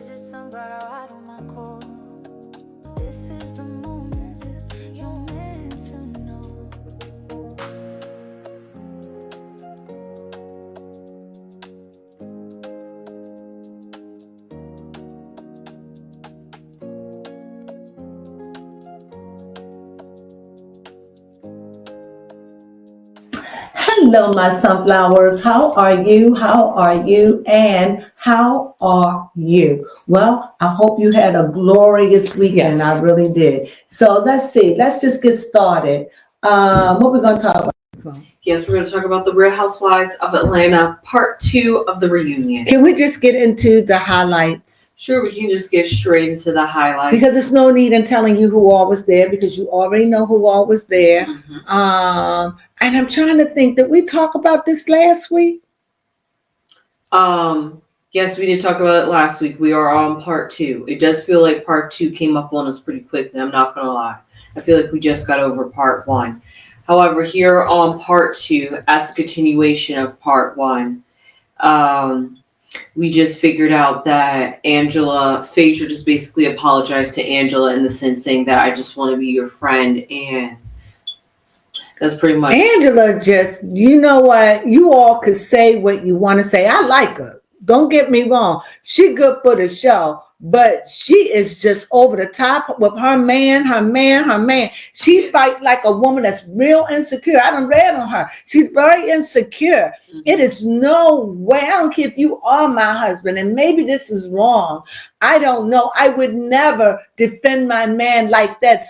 visit some brother out on my call. This is the moment you're meant to know. Hello, my sunflowers. How are you? How are you? And how are you? Well, I hope you had a glorious weekend. Yes. I really did. So let's see. Let's just get started. What we're going to talk about? Yes, we're going to talk about the Real Housewives of Atlanta, part 2 of the reunion. Can we just get into the highlights? Sure, we can just get straight into the highlights. Because there's no need in telling you who all was there because you already know who all was there. Mm-hmm. And I'm trying to think, did we talk about this last week? Yes, we did talk about it last week. We are on part 2. It does feel like part 2 came up on us pretty quickly. I'm not going to lie. I feel like we just got over part 1. However, here on part 2, as a continuation of part 1, we just figured out that Phaedra just basically apologized to Angela in the sense saying that I just want to be your friend, and that's pretty much. Angela just, you know what? You all could say what you want to say. I like her. Don't get me wrong. She good for the show, but she is just over the top with her man. She fight like a woman that's real insecure. I done read on her. She's very insecure. Mm-hmm. It is no way. I don't care if you are my husband, and maybe this is wrong. I don't know. I would never defend my man like that,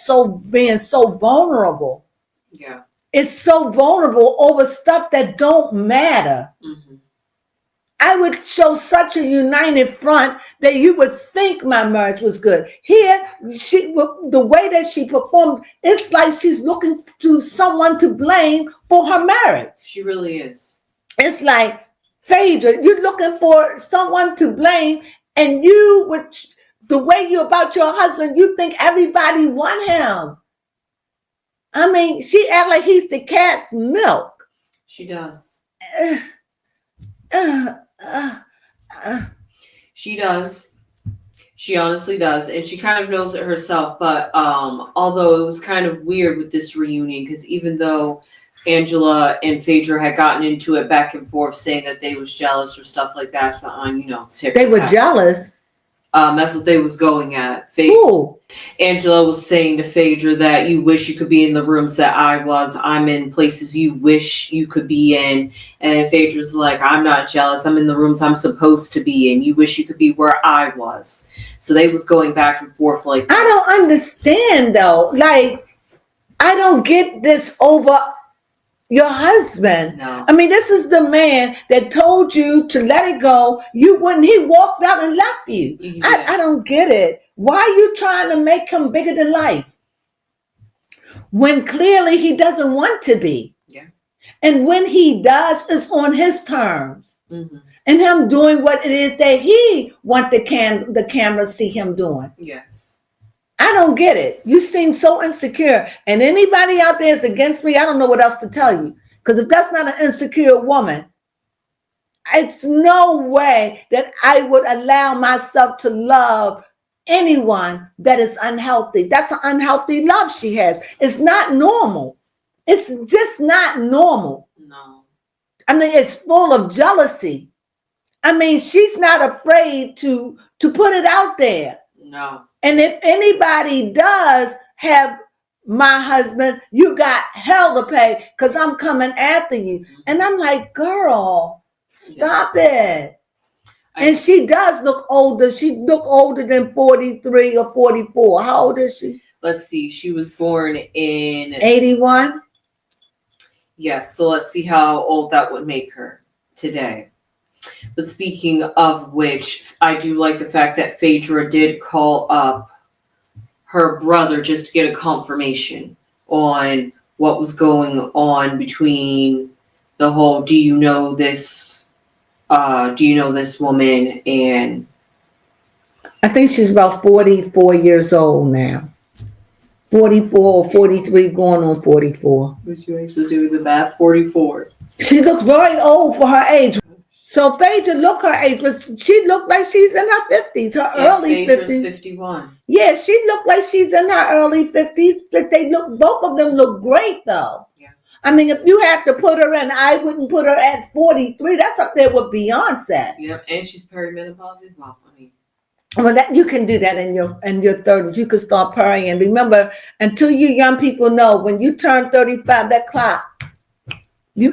being so vulnerable. Yeah. It's so vulnerable over stuff that don't matter. Mm-hmm. I would show such a united front that you would think my marriage was good. Here, the way that she performed, it's like she's looking to someone to blame for her marriage. She really is. It's like, Phaedra, you're looking for someone to blame, and the way you're about your husband, you think everybody want him. I mean, she act like he's the cat's milk. She does. She does. She honestly does. And she kind of knows it herself. But although it was kind of weird with this reunion, because even though Angela and Phaedra had gotten into it back and forth saying that they was jealous or stuff like that, they were jealous. That's what they was going at. Ooh. Angela was saying to Phaedra that you wish you could be in the rooms that I was. I'm in places you wish you could be in. And Phaedra's like, I'm not jealous. I'm in the rooms I'm supposed to be in. You wish you could be where I was. So they was going back and forth like that. I don't understand though. Like, I don't get this over your husband. No. I mean, this is the man that told you to let it go. You wouldn't. He walked out and left you. Yeah. I don't get it. Why are you trying to make him bigger than life when clearly he doesn't want to be? Yeah. And when he does, it's on his terms. Mm-hmm. And him doing what it is that he want the camera see him doing. Yes. I don't get it. You seem so insecure. And anybody out there is against me, I don't know what else to tell you. Because if that's not an insecure woman, it's no way that I would allow myself to love anyone that is unhealthy. That's an unhealthy love she has. It's not normal. It's just not normal. No. I mean, it's full of jealousy. I mean, she's not afraid to put it out there. No. And if anybody does have my husband, you got hell to pay because I'm coming after you. Mm-hmm. And I'm like, girl, stop it. And she does look older. She look older than 43 or 44. How old is she? Let's see. She was born in 81. Yes. So let's see how old that would make her today. But speaking of which, I do like the fact that Phaedra did call up her brother just to get a confirmation on what was going on between the whole, do you know this woman? And I think she's about 44 years old now. 44 or 43 going on 44. Which you actually do the math, 44. She looks very old for her age. So Phaedra look her age, but she looked like she's in her 50s, her early Phaedra's 50s. 51. Yeah, she looked like she's in her early 50s, but both of them look great though. Yeah. I mean, if you have to put her in, I wouldn't put her at 43. That's up there with Beyonce. Yep, and she's perimenopause as well. I mean, well, that you can do that in your 30s. You can start praying. Remember, until you young people know, when you turn 35, that clock,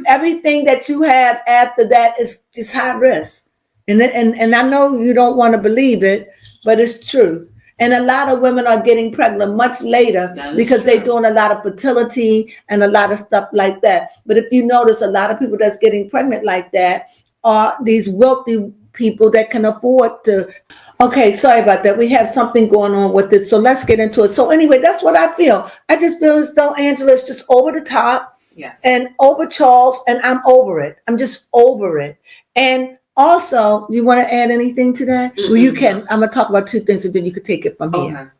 everything that you have after that is just high risk. And I know you don't want to believe it, but it's truth. And a lot of women are getting pregnant much later because they're doing a lot of fertility and a lot of stuff like that. But if you notice, a lot of people that's getting pregnant like that are these wealthy people that can afford to. Okay, sorry about that. We have something going on with it. So let's get into it. So anyway, that's what I feel. I just feel as though Angela's just over the top. yes. And over Charles, and I'm over it. I'm just over it. And also, you want to add anything to that? Well, you can. I'm going to talk about two things, and then you can take it from here.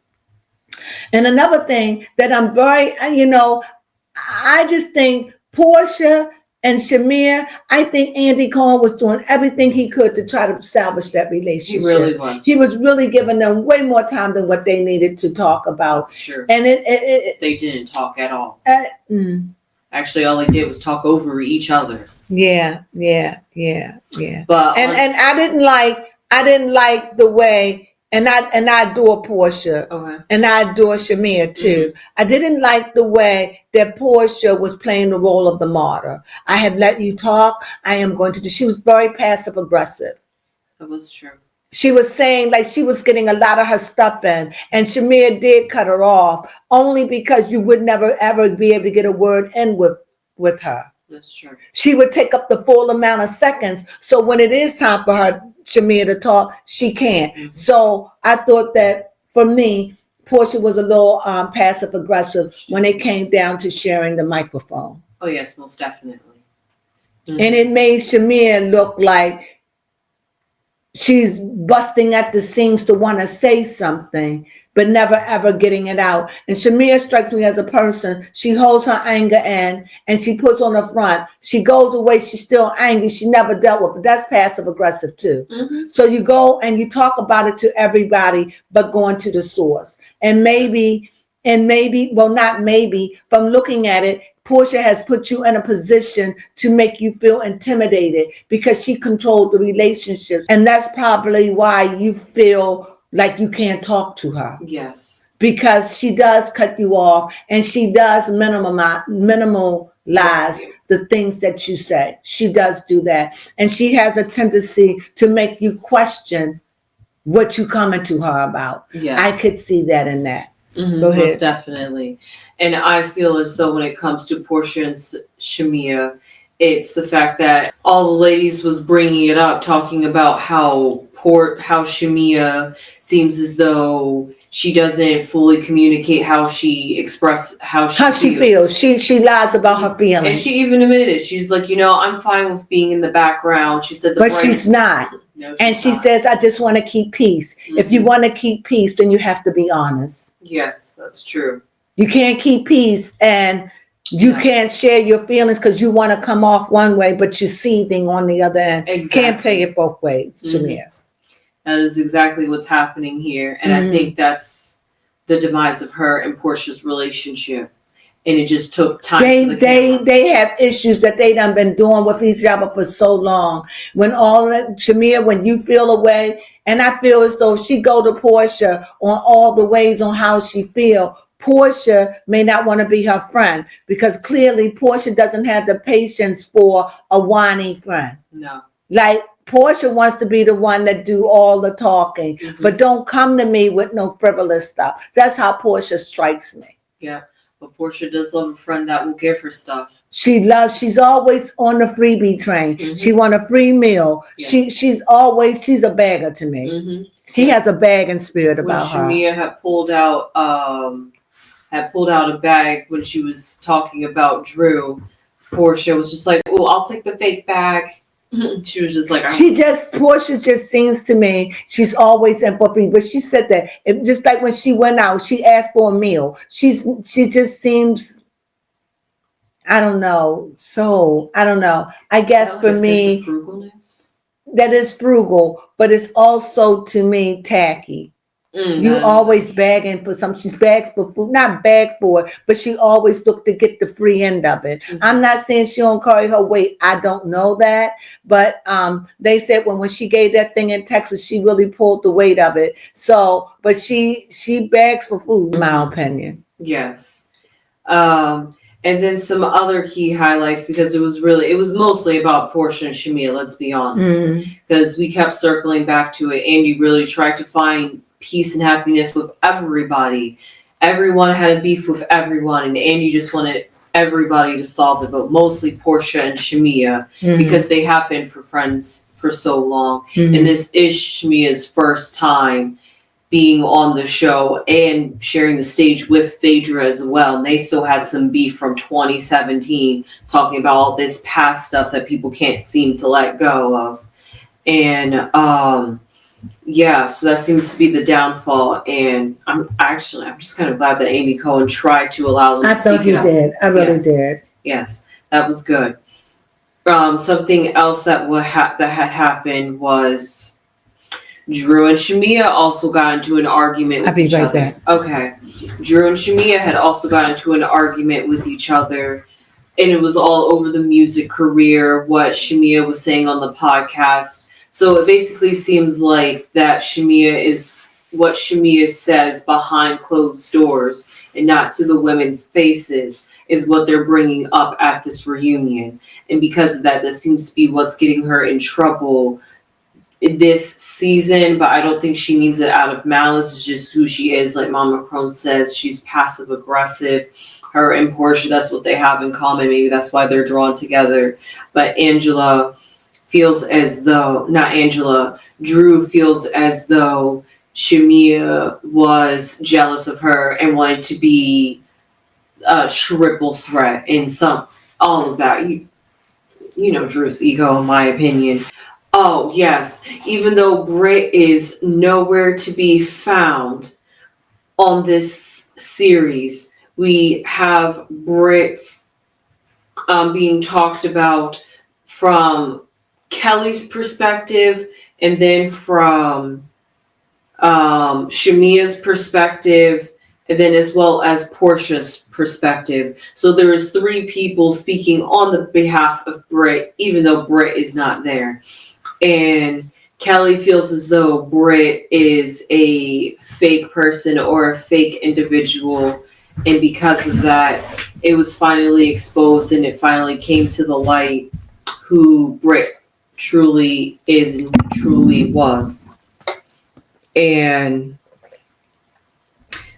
And another thing that I'm very, I just think Portia and Shamir, I think Andy Cohen was doing everything he could to try to salvage that relationship. He really was. He was really giving them way more time than what they needed to talk about. That's true. And they didn't talk at all. Actually, all they did was talk over each other. Yeah. But and I didn't like the way, and I adore Portia. Okay. And I adore Shamir too. I didn't like the way that Portia was playing the role of the martyr. I have let you talk. I am going to do. She was very passive aggressive. That was true. She was saying like she was getting a lot of her stuff in, and Shamir did cut her off only because you would never ever be able to get a word in with her. That's true. She would take up the full amount of seconds. So when it is time for her, Shamir, to talk, she can't. So I thought that for me, Portia was a little passive aggressive when it came down to sharing the microphone. Oh yes, most definitely. And it made Shamir look like she's busting at the seams to want to say something, but never ever getting it out. And Shamir strikes me as a person. She holds her anger in and she puts on the front. She goes away. She's still angry. She never dealt with it. That's passive aggressive too. So you go and you talk about it to everybody, but going to the source. And maybe, well, not maybe, from looking at it, Portia has put you in a position to make you feel intimidated because she controlled the relationships. And that's probably why you feel like you can't talk to her. Yes. Because she does cut you off and she does minimalize the things that you say. She does do that. And she has a tendency to make you question what you coming to her about. Yes. I could see that in that. Go ahead. Most definitely. And I feel as though when it comes to Portia and Shamia, it's the fact that all the ladies was bringing it up, talking about how Shamia seems as though she doesn't fully communicate how she feels. She lies about her feelings. And she even admitted it. She's like, I'm fine with being in the background. She said, but she's not. No, and she says, I just want to keep peace. If you want to keep peace, then you have to be honest. Yes, that's true. You can't keep peace and you can't share your feelings because you want to come off one way, but you're seething on the other end. Exactly. Can't play it both ways, Shamir. That is exactly what's happening here. And I think that's the demise of her and Portia's relationship. And it just took time. They have issues that they done been doing with each other for so long. Shamir, when you feel away, and I feel as though she go to Portia on all the ways on how she feel, Portia may not want to be her friend because clearly Portia doesn't have the patience for a whiny friend. No. Like Portia wants to be the one that do all the talking, but don't come to me with no frivolous stuff. That's how Portia strikes me. Yeah. But Portia does love a friend that will give her stuff. She's always on the freebie train. She want a free meal. Yes. She's a bagger to me. She has a bagging spirit about her. When Shamia had pulled out a bag when she was talking about Drew, Portia was just like, "Oh, I'll take the fake bag." She was just like, Portia just seems to me, she's always in for free. But she said that just like when she went out, she asked for a meal. She just seems, I don't know. So I don't know. I guess for me, frugalness. that is frugal, but it's also to me tacky. You No. always begging for something. She's begged for food, not begged for it, but she always looked to get the free end of it. Mhm. I'm not saying she don't carry her weight. I don't know that, but they said when she gave that thing in Texas, she really pulled the weight of it. So, but she begs for food, in my opinion. Yes. And then some other key highlights, because it was mostly about Portia and Shamia, let's be honest. Because we kept circling back to it. Andy really tried to find peace and happiness with everybody. Everyone had a beef with everyone, and Andy just wanted everybody to solve it, but mostly Portia and Shamia, because they have been friends for so long. And this is Shamia's first time being on the show and sharing the stage with Phaedra as well. And they still had some beef from 2017, talking about all this past stuff that people can't seem to let go of. And yeah, so that seems to be the downfall. And I'm just kind of glad that Amy Cohen tried to allow them I to thought speak he it out. did. I really Yes. did. Yes, that was good. Something else that had happened was Drew and Shamia also got into an argument with each other. Back. Okay. Drew and Shamia had also got into an argument with each other, and it was all over the music career, what Shamia was saying on the podcast. So it basically seems like that what Shamia says behind closed doors and not to the women's faces is what they're bringing up at this reunion. And because of that, seems to be what's getting her in trouble this season, but I don't think she means it out of malice. It's just who she is. Like Mama Crones says, she's passive aggressive. Her and Portia, that's what they have in common. Maybe that's why they're drawn together. But Drew feels as though Shamia was jealous of her and wanted to be a triple threat in all of that. You know Drew's ego, in my opinion. Oh, yes. Even though Britt is nowhere to be found on this series, we have Britt being talked about from Kelly's perspective and then from Shamia's perspective, and then as well as Portia's perspective. So there is 3 people speaking on the behalf of Britt, even though Britt is not there. And Kelly feels as though Britt is a fake person or a fake individual. And because of that, it was finally exposed and it finally came to the light who Britt truly is and truly was. And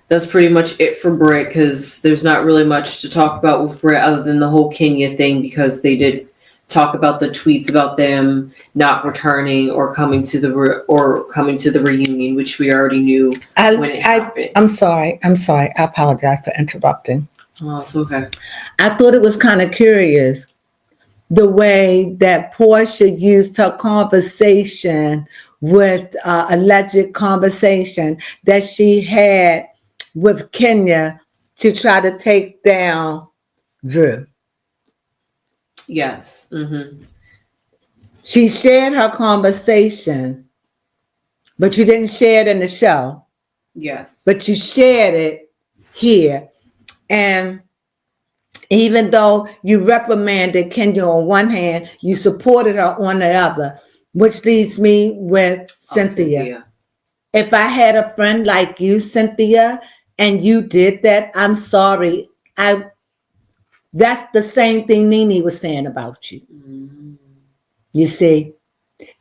that's pretty much it for Britt, because there's not really much to talk about with Britt other than the whole Kenya thing, because they did talk about the tweets about them not returning or coming to the reunion, which we already knew when it happened. I'm sorry. I apologize for interrupting. Oh, it's okay. I thought it was kind of curious the way that Portia used her conversation with alleged conversation that she had with Kenya to try to take down Drew. Yes. Mm-hmm. She shared her conversation, but you didn't share it in the show. Yes. But you shared it here. And even though you reprimanded Kenya on one hand, you supported her on the other, which leads me with Cynthia. If I had a friend like you, Cynthia, and you did that, I'm sorry. That's the same thing Nene was saying about you. Mm-hmm. You see?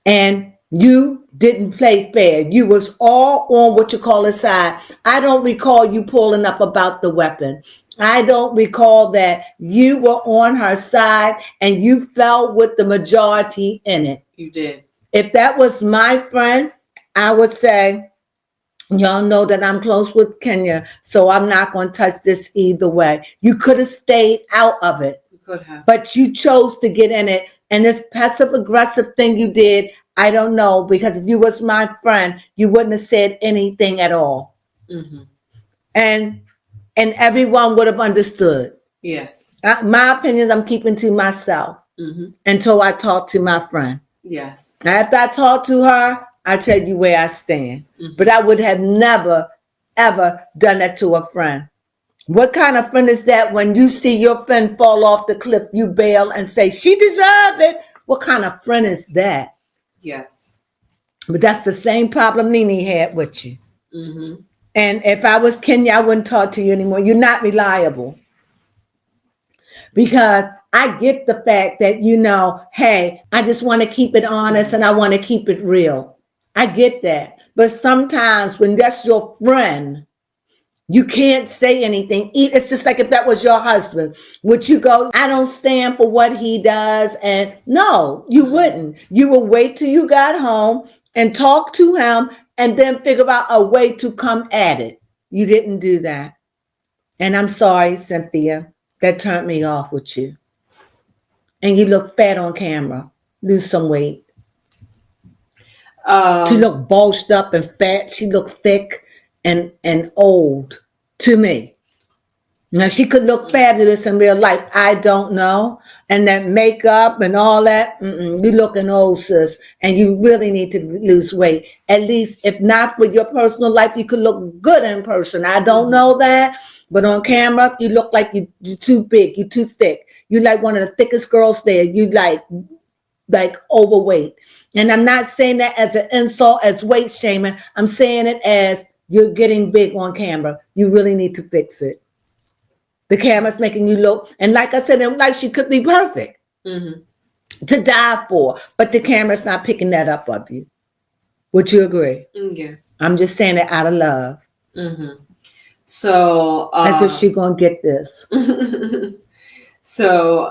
And you didn't play fair. You was all on what you call a side. I don't recall you pulling up about the weapon. I don't recall that you were on her side and you fell with the majority in it. You did. If that was my friend, I would say, y'all know that I'm close with Kenya, so I'm not going to touch this either way. You could have stayed out of it. You could have. But you chose to get in it. And this passive-aggressive thing you did, I don't know, because if you was my friend, you wouldn't have said anything at all. Mm-hmm. And everyone would have understood. Yes. My opinions I'm keeping to myself until I talk to my friend. Yes. After I talk to her, I tell you where I stand. Mhm. But I would have never, ever done that to a friend. What kind of friend is that when you see your friend fall off the cliff, you bail and say, she deserved it? What kind of friend is that? Yes. But that's the same problem Nene had with you. Mm-hmm. And if I was Kenya, I wouldn't talk to you anymore. You're not reliable. Because I get the fact that, hey, I just want to keep it honest and I want to keep it real. I get that. But sometimes when that's your friend, you can't say anything. It's just like if that was your husband. Would you go, I don't stand for what he does? And no, you wouldn't. You would wait till you got home and talk to him and then figure out a way to come at it. You didn't do that. And I'm sorry, Cynthia, that turned me off with you. And you look fat on camera. Lose some weight. She looked bulged up and fat. She looked thick and old to me. Now, she could look fabulous in real life. I don't know. And that makeup and all that, you looking old, sis. And you really need to lose weight. At least, if not for your personal life, you could look good in person. I don't know that. But on camera, you look like you're too big. You're too thick. You're like one of the thickest girls there. You like overweight. And I'm not saying that as an insult, as weight shaming. I'm saying it as you're getting big on camera. You really need to fix it. The camera's making you look, and like I said, in life, she could be perfect to die for, but the camera's not picking that up of you. Would you agree? Yeah. I'm just saying it out of love. Mm-hmm. So, as if she's gonna get this. So,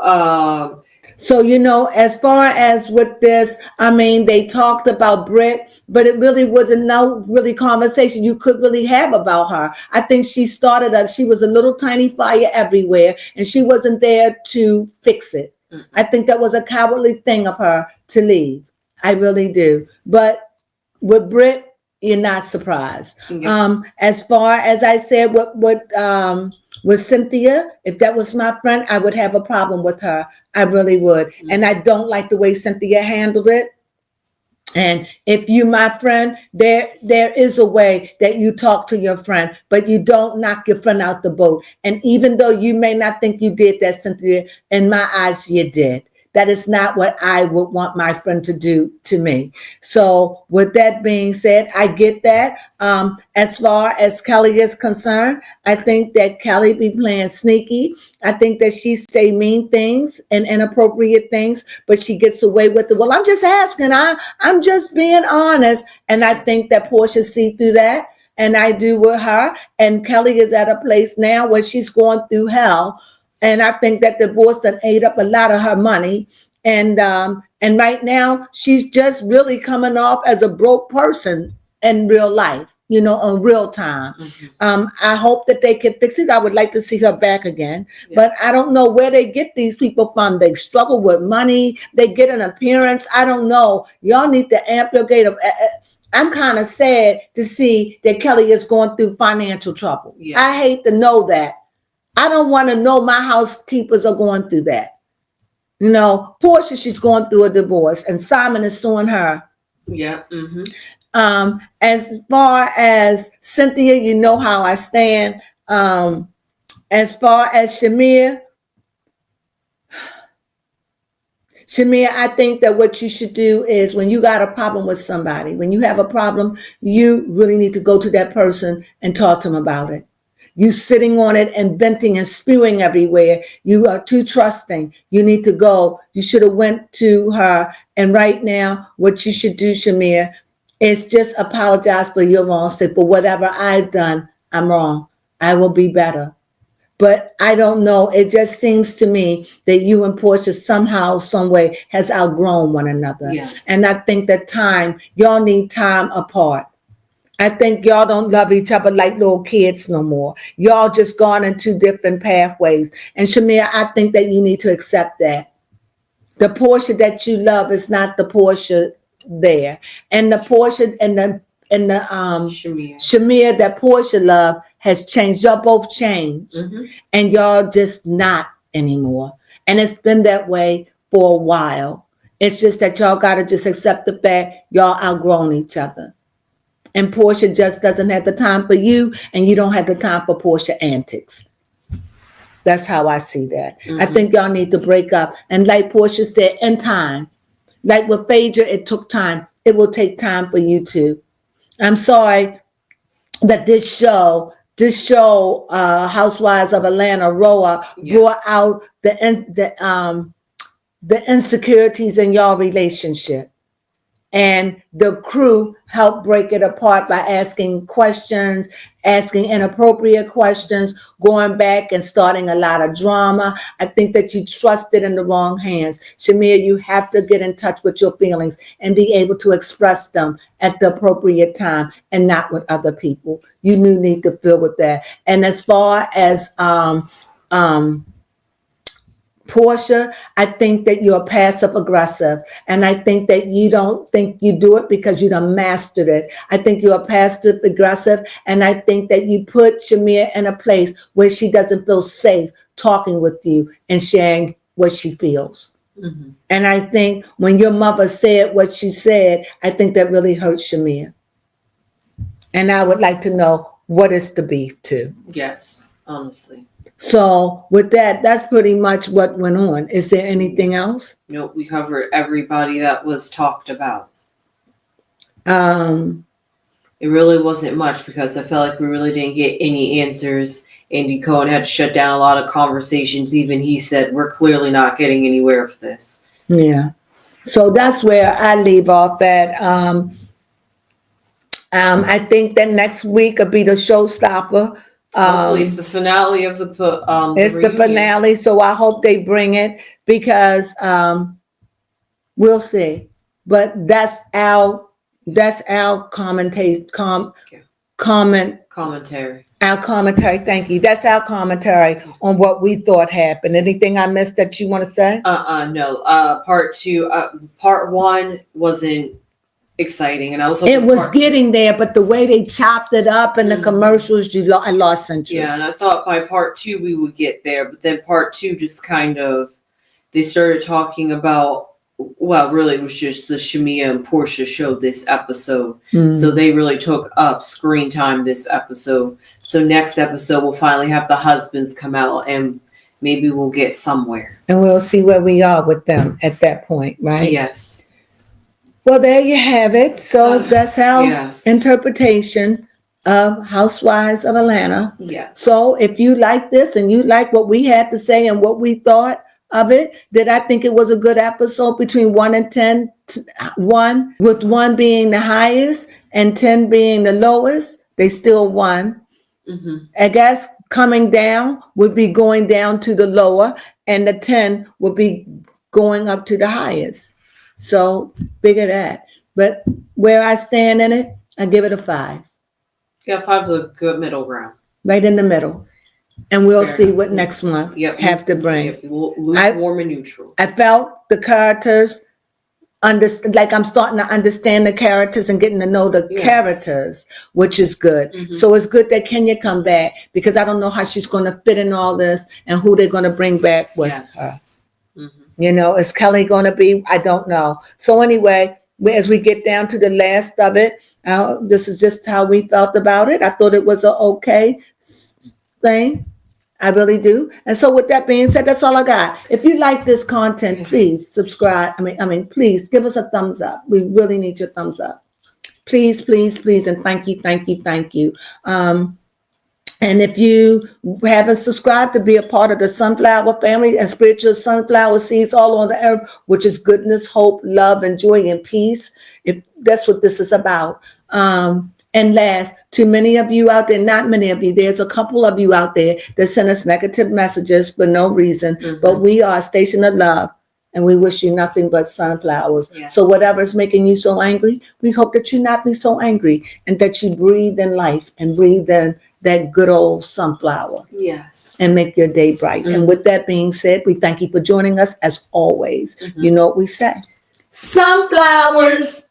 as far as with this, I mean, they talked about Britt, but it really wasn't no really conversation you could really have about her. I think she she was a little tiny fire everywhere, and she wasn't there to fix it. I think that was a cowardly thing of her to leave. I really do. But with Britt, you're not surprised. As far as I said, with Cynthia, if that was my friend, I would have a problem with her. I really would. And I don't like the way Cynthia handled it. And if you, my friend, there is a way that you talk to your friend, but you don't knock your friend out the boat. And even though you may not think you did that, Cynthia, in my eyes, you did. That is not what I would want my friend to do to me. So with that being said, I get that. As far as Kelly is concerned, I think that Kelly be playing sneaky. I think that she say mean things and inappropriate things, but she gets away with it. Well, I'm just asking. I'm just being honest. And I think that Portia see through that. And I do with her. And Kelly is at a place now where she's going through hell. And I think that divorce done ate up a lot of her money. And right now, she's just really coming off as a broke person in real life, in real time. I hope that they can fix it. I would like to see her back again. Yes. But I don't know where they get these people from. They struggle with money. They get an appearance. I don't know. Y'all need to amplificate. I'm kind of sad to see that Kelly is going through financial trouble. Yes. I hate to know that. I don't want to know my housekeepers are going through that. Portia, she's going through a divorce, and Simon is suing her. Yeah. As far as Cynthia, you know how I stand. As far as Shamir, I think that what you should do is when you got a problem with somebody, when you have a problem, you really need to go to that person and talk to them about it. You sitting on it and venting and spewing everywhere. You are too trusting. You need to go. You should have went to her. And right now, what you should do, Shamir, is just apologize for your wrong. Say, for whatever I've done, I'm wrong. I will be better. But I don't know. It just seems to me that you and Portia somehow, some way has outgrown one another. Yes. And I think that y'all need time apart. I think y'all don't love each other like little kids no more. Y'all just gone in two different pathways. And Shamir, I think that you need to accept that. The Portia that you love is not the Portia there. And the Portia and the Shamir that Portia love has changed. Y'all both changed. And y'all just not anymore. And it's been that way for a while. It's just that y'all got to just accept the fact y'all outgrown each other. And Portia just doesn't have the time for you, and you don't have the time for Portia antics. That's how I see that. I think y'all need to break up. And like Portia said, in time. Like with Phaedra, it took time. It will take time for you too. I'm sorry that this show, Housewives of Atlanta, RHOA, brought out the insecurities in your relationship. And the crew helped break it apart by asking questions, asking inappropriate questions, going back and starting a lot of drama. I think that you trusted in the wrong hands. Shamir, you have to get in touch with your feelings and be able to express them at the appropriate time and not with other people. You need to feel with that. And as far as Portia, I think that you're passive aggressive, and I think that you don't think you do it because you done mastered it. I think you're passive aggressive, and I think that you put Shamir in a place where she doesn't feel safe talking with you and sharing what she feels. And I think when your mother said what she said, I think that really hurt Shamir. And I would like to know, what is the beef too? Yes, honestly. So with that, that's pretty much what went on. Is there anything else? Nope, we covered everybody that was talked about. It really wasn't much because I felt like we really didn't get any answers. Andy Cohen had to shut down a lot of conversations. Even he said, we're clearly not getting anywhere with this. Yeah. So that's where I leave off at. I think that next week will be the showstopper. Hopefully it's the finale of the it's reunion. the finale, so I hope they bring it because we'll see. But that's our commentary. Our commentary. Thank you. That's our commentary on what we thought happened. Anything I missed that you want to say? No. Part 2. Part 1 wasn't exciting, and I was it was getting there, but the way they chopped it up in the commercials, I lost interest. Yeah, and I thought by part 2 we would get there, but then part 2 just kind of, they started talking about, well, really it was just the Shamia and Portia show this episode. So they really took up screen time this episode. So next episode we'll finally have the husbands come out, and maybe we'll get somewhere. And we'll see where we are with them at that point, right? Yes. Well, there you have it. So that's our interpretation of Housewives of Atlanta. Yes. So if you like this and you like what we had to say and what we thought of it, that I think it was a good episode between 1 and 10, 1 with 1 being the highest and 10 being the lowest, they still won. I guess coming down would be going down to the lower, and the 10 would be going up to the highest. So figure that. But where I stand in it, I give it a 5. Yeah, 5's a good middle ground. Right in the middle. And we'll see what next month have to bring. Lukewarm and neutral. I felt the characters, like I'm starting to understand the characters and getting to know the characters, which is good. So it's good that Kenya come back, because I don't know how she's going to fit in all this and who they're going to bring back with her. You know, is Kelly going to be? I don't know. So anyway, as we get down to the last of it, this is just how we felt about it. I thought it was an okay thing. I really do. And so with that being said, that's all I got. If you like this content, please subscribe. I mean, please give us a thumbs up. We really need your thumbs up. Please, please, please. And thank you. And if you haven't subscribed to be a part of the Sunflower family and spiritual sunflower seeds all on the earth, which is goodness, hope, love, and joy and peace, if that's what this is about. And last, to many of you out there, not many of you, there's a couple of you out there that send us negative messages for no reason, but we are a station of love, and we wish you nothing but sunflowers. So whatever is making you so angry, we hope that you not be so angry, and that you breathe in life and breathe in that good old sunflower. Yes. And make your day bright. And with that being said, we thank you for joining us as always. You know what we say. Sunflowers.